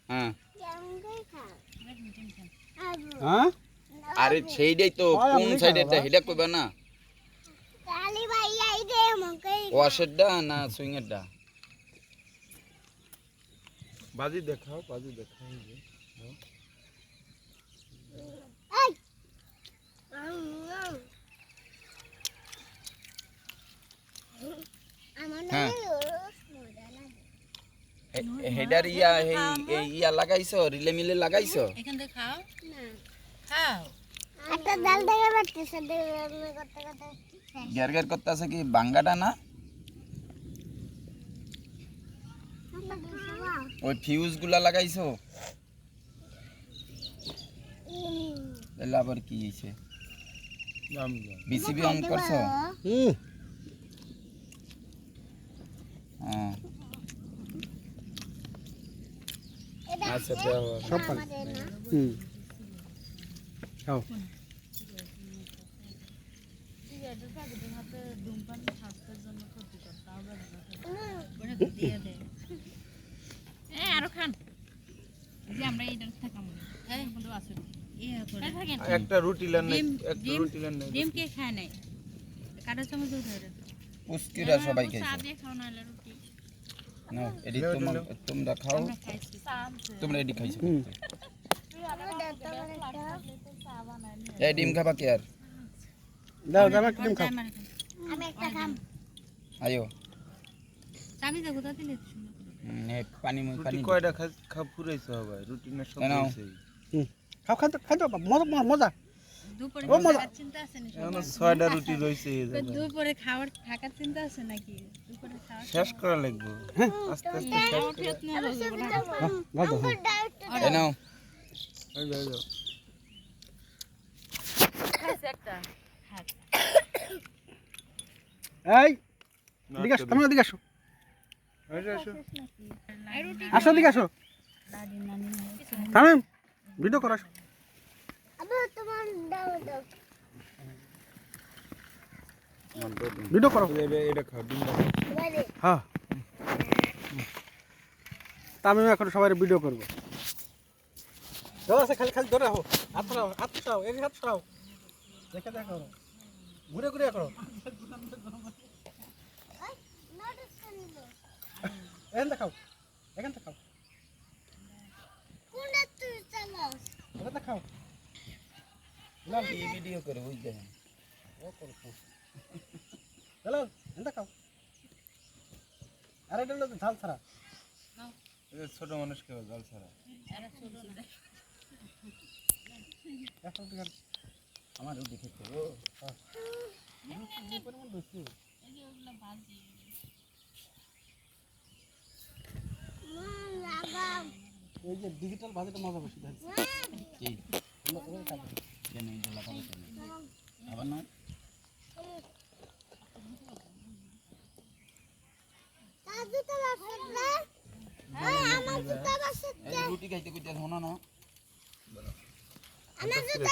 হ্যাঁ হ্যাঁ আরে সেইটাই তো কোন সাইডেরটা হেডা কইবা না কালি ভাই আই দে মকে ওয়াশেরটা না সুইংয়েরটা বাজি দেখাও এই আমার না মজা লাগে হেডার ইয়া এই ইয়া লাগাইছো রিলে মিলে লাগাইছো এখান থেকে খাও না খাও একটা ডাল থেকে বাড়তেছে করতে করতে গ্যার গ্যার করতেছে কি বাঙ্গাটা না ওই ফিউজ গুলা লাগাইছো তাহলে আবার কি হইছে বিসিবি অন করছো হ্যাঁ আচ্ছা দাও সব পারে খাও ধূমপান স্বাস্থ্যের জন্য ক্ষতিকর তাও দিয়ে দেয় আরো খান যে আমরা এইটার থাকাম বন্ধু আছে একটা রুটি লেন ডিম কে খায় নাই কাটা চামচ ধরে পুস্কিরা সবাই খাইছে চা দিয়ে খাও না রুটি না এডি তোমরা খাও তোমরা এডি খাইছো এই ডিম খাবা কি আর দাও দাও একটা ডিম খাও আমি একটা খাম আয়ো চাবি দাও কোথা দিলে এই পানি রুটি কয়টা খা পুরাইছো ভাই রুটি না সব হইছে খাও খাও মজা মজা দুপুরে ও মজা। খাওয়ার চিন্তা আছে নাকি এখন 6টা রুটি রইছে এই জায়গায় দুপুরে খাওয়ার থাকার চিন্তা আছে নাকি দুপুরে খাওয়ার শেষ করা লাগবে আস্তে আস্তে শেষ করে ভালো এই নাও এই যাও খাইছে একটা এই দিকে আসো তোমরা দিকে আসো আসো আসো দিকে আসো দাদি নানি থামেন ভিডিও করো আসো আবু তোমার দাও দাও ভিডিও করো এটা খাও ডিম বলে হ্যাঁ তা আমি এখন সবাই ভিডিও করবো আছে খালি খালি ধরে রাখো হাত সরাও এই হাত সরাও দেখে দেখো ঘুরে ঘুরে করো নোটিস করিব এখান দেখাও এখান দেখাও কোনটা তুই চালাস এখান দেখাও এই ভিডিও করে বুঝ দেখেন হ্যালো এখান দেখাও আরে এটা হলো ঝাল ছাড়া ছোট মানুষ কেউ জল ছাড়া এখন থেকে আমার রুটি খেতে ও লাগাম এই যে ডিজিটাল ভাজিটা মজা বেশি দেয় কি কেন এই দলা পাবে কেন আবার না তার জুতা বাসত না আমার জুতা বাসত এই রুটি খাইতে কইতে শোনো না আমার জুতা